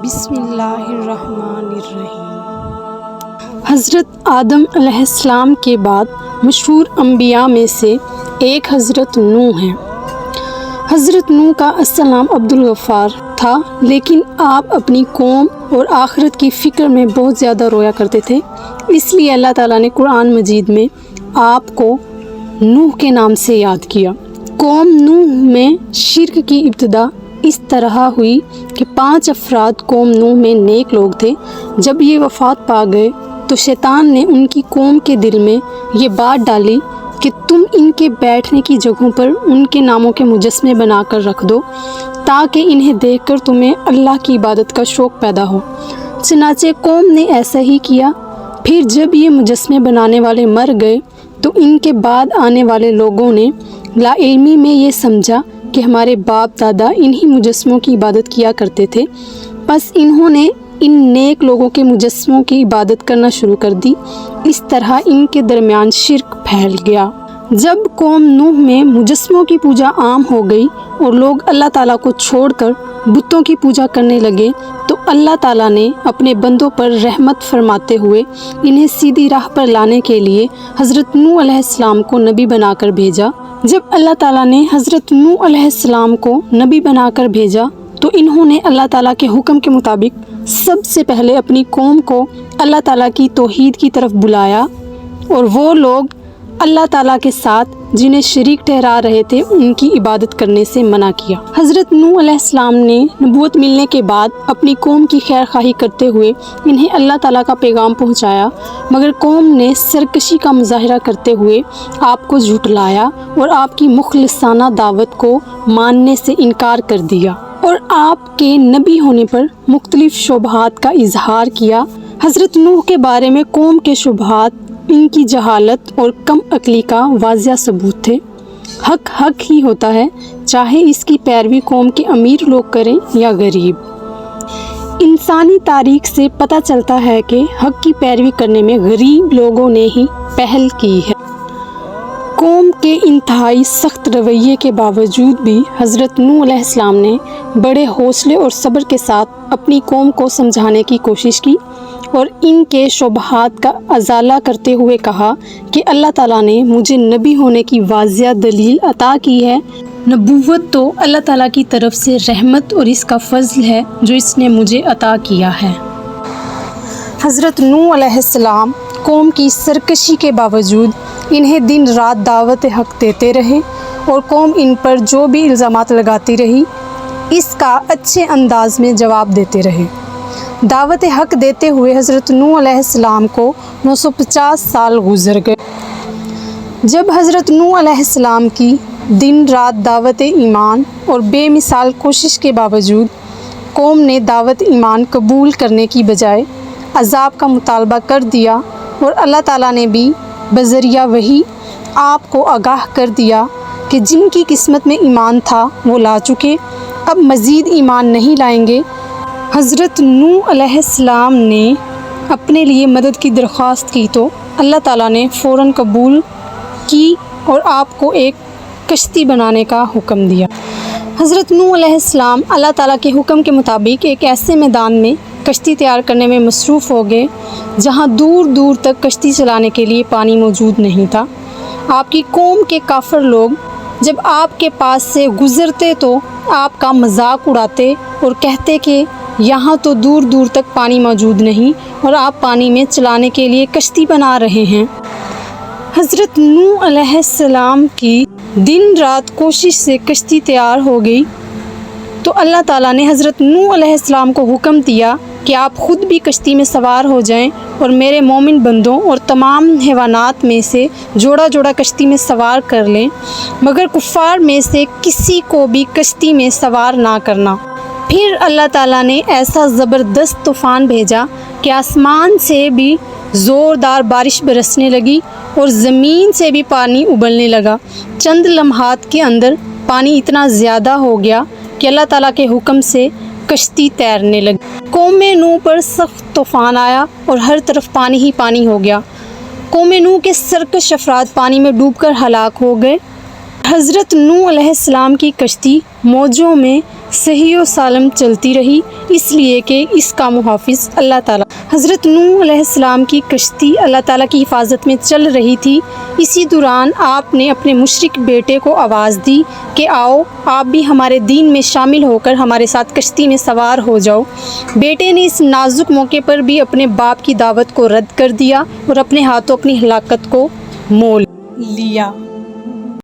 بسم اللہ الرحمن الرحیم۔ حضرت آدم علیہ السلام کے بعد مشہور انبیاء میں سے ایک حضرت نوح ہیں۔ حضرت نوح کا اصل نام عبدالغفار تھا، لیکن آپ اپنی قوم اور آخرت کی فکر میں بہت زیادہ رویا کرتے تھے، اس لیے اللہ تعالیٰ نے قرآن مجید میں آپ کو نوح کے نام سے یاد کیا۔ قوم نوح میں شرک کی ابتدا اس طرح ہوئی کہ 5 افراد قوم نوح میں نیک لوگ تھے۔ جب یہ وفات پا گئے تو شیطان نے ان کی قوم کے دل میں یہ بات ڈالی کہ تم ان کے بیٹھنے کی جگہوں پر ان کے ناموں کے مجسمے بنا کر رکھ دو تاکہ انہیں دیکھ کر تمہیں اللہ کی عبادت کا شوق پیدا ہو۔ چنانچہ قوم نے ایسا ہی کیا۔ پھر جب یہ مجسمے بنانے والے مر گئے تو ان کے بعد آنے والے لوگوں نے لا علمی میں یہ سمجھا کہ ہمارے باپ دادا انہی مجسموں کی عبادت کیا کرتے تھے، بس انہوں نے ان نیک لوگوں کے مجسموں کی عبادت کرنا شروع کر دی۔ اس طرح ان کے درمیان شرک پھیل گیا۔ جب قوم نوح میں مجسموں کی پوجا عام ہو گئی اور لوگ اللہ تعالیٰ کو چھوڑ کر بتوں کی پوجا کرنے لگے تو اللہ تعالیٰ نے اپنے بندوں پر رحمت فرماتے ہوئے انہیں سیدھی راہ پر لانے کے لیے حضرت نوح علیہ السلام کو نبی بنا کر بھیجا۔ جب اللہ تعالیٰ نے حضرت نوح علیہ السلام کو نبی بنا کر بھیجا تو انہوں نے اللہ تعالیٰ کے حکم کے مطابق سب سے پہلے اپنی قوم کو اللہ تعالیٰ کی توحید کی طرف بلایا، اور وہ لوگ اللہ تعالیٰ کے ساتھ جنہیں شریک ٹھہرا رہے تھے ان کی عبادت کرنے سے منع کیا۔ حضرت نوح علیہ السلام نے نبوت ملنے کے بعد اپنی قوم کی خیر خواہی کرتے ہوئے انہیں اللہ تعالیٰ کا پیغام پہنچایا، مگر قوم نے سرکشی کا مظاہرہ کرتے ہوئے آپ کو جھٹلایا اور آپ کی مخلصانہ دعوت کو ماننے سے انکار کر دیا اور آپ کے نبی ہونے پر مختلف شبہات کا اظہار کیا۔ حضرت نوح کے بارے میں قوم کے شبہات ان کی جہالت اور کم عقلی کا واضح ثبوت تھے۔ حق حق ہی ہوتا ہے، چاہے اس کی پیروی قوم کے امیر لوگ کریں یا غریب۔ انسانی تاریخ سے پتہ چلتا ہے کہ حق کی پیروی کرنے میں غریب لوگوں نے ہی پہل کی ہے۔ قوم کے انتہائی سخت رویے کے باوجود بھی حضرت نوح علیہ السلام نے بڑے حوصلے اور صبر کے ساتھ اپنی قوم کو سمجھانے کی کوشش کی اور ان کے شبہات کا ازالہ کرتے ہوئے کہا کہ اللہ تعالیٰ نے مجھے نبی ہونے کی واضح دلیل عطا کی ہے۔ نبوت تو اللہ تعالیٰ کی طرف سے رحمت اور اس کا فضل ہے جو اس نے مجھے عطا کیا ہے۔ حضرت نوح علیہ السلام قوم کی سرکشی کے باوجود انہیں دن رات دعوت حق دیتے رہے اور قوم ان پر جو بھی الزامات لگاتی رہی اس کا اچھے انداز میں جواب دیتے رہے۔ دعوت حق دیتے ہوئے حضرت نوح علیہ السلام کو 950 سال گزر گئے۔ جب حضرت نوح علیہ السلام کی دن رات دعوت ایمان اور بے مثال کوشش کے باوجود قوم نے دعوت ایمان قبول کرنے کی بجائے عذاب کا مطالبہ کر دیا اور اللہ تعالیٰ نے بھی بذریعہ وحی آپ کو آگاہ کر دیا کہ جن کی قسمت میں ایمان تھا وہ لا چکے، اب مزید ایمان نہیں لائیں گے۔ حضرت نوح علیہ السلام نے اپنے لیے مدد کی درخواست کی تو اللہ تعالیٰ نے فوراً قبول کی اور آپ کو ایک کشتی بنانے کا حکم دیا۔ حضرت نوح علیہ السلام اللہ تعالیٰ کے حکم کے مطابق ایک ایسے میدان میں کشتی تیار کرنے میں مصروف ہو گئے جہاں دور دور تک کشتی چلانے کے لیے پانی موجود نہیں تھا۔ آپ کی قوم کے کافر لوگ جب آپ کے پاس سے گزرتے تو آپ کا مذاق اڑاتے اور کہتے کہ یہاں تو دور دور تک پانی موجود نہیں اور آپ پانی میں چلانے کے لیے کشتی بنا رہے ہیں۔ حضرت نوح علیہ السلام کی دن رات کوشش سے کشتی تیار ہو گئی تو اللہ تعالیٰ نے حضرت نوح علیہ السلام کو حکم دیا کہ آپ خود بھی کشتی میں سوار ہو جائیں اور میرے مومن بندوں اور تمام حیوانات میں سے جوڑا جوڑا کشتی میں سوار کر لیں، مگر کفار میں سے کسی کو بھی کشتی میں سوار نہ کرنا۔ پھر اللہ تعالیٰ نے ایسا زبردست طوفان بھیجا کہ آسمان سے بھی زوردار بارش برسنے لگی اور زمین سے بھی پانی ابلنے لگا۔ چند لمحات کے اندر پانی اتنا زیادہ ہو گیا کہ اللہ تعالیٰ کے حکم سے کشتی تیرنے لگی۔ قوم نوح پر سخت طوفان آیا اور ہر طرف پانی ہی پانی ہو گیا۔ قوم نوح کے سرکش افراد پانی میں ڈوب کر ہلاک ہو گئے۔ حضرت نوح علیہ السلام کی کشتی موجوں میں صحیح و سالم چلتی رہی، اس لیے کہ اس کا محافظ اللہ تعالیٰ۔ حضرت نوح علیہ السلام کی کشتی اللہ تعالیٰ کی حفاظت میں چل رہی تھی۔ اسی دوران آپ نے اپنے مشرک بیٹے کو آواز دی کہ آؤ آپ بھی ہمارے دین میں شامل ہو کر ہمارے ساتھ کشتی میں سوار ہو جاؤ۔ بیٹے نے اس نازک موقع پر بھی اپنے باپ کی دعوت کو رد کر دیا اور اپنے ہاتھوں اپنی ہلاکت کو مول لیا۔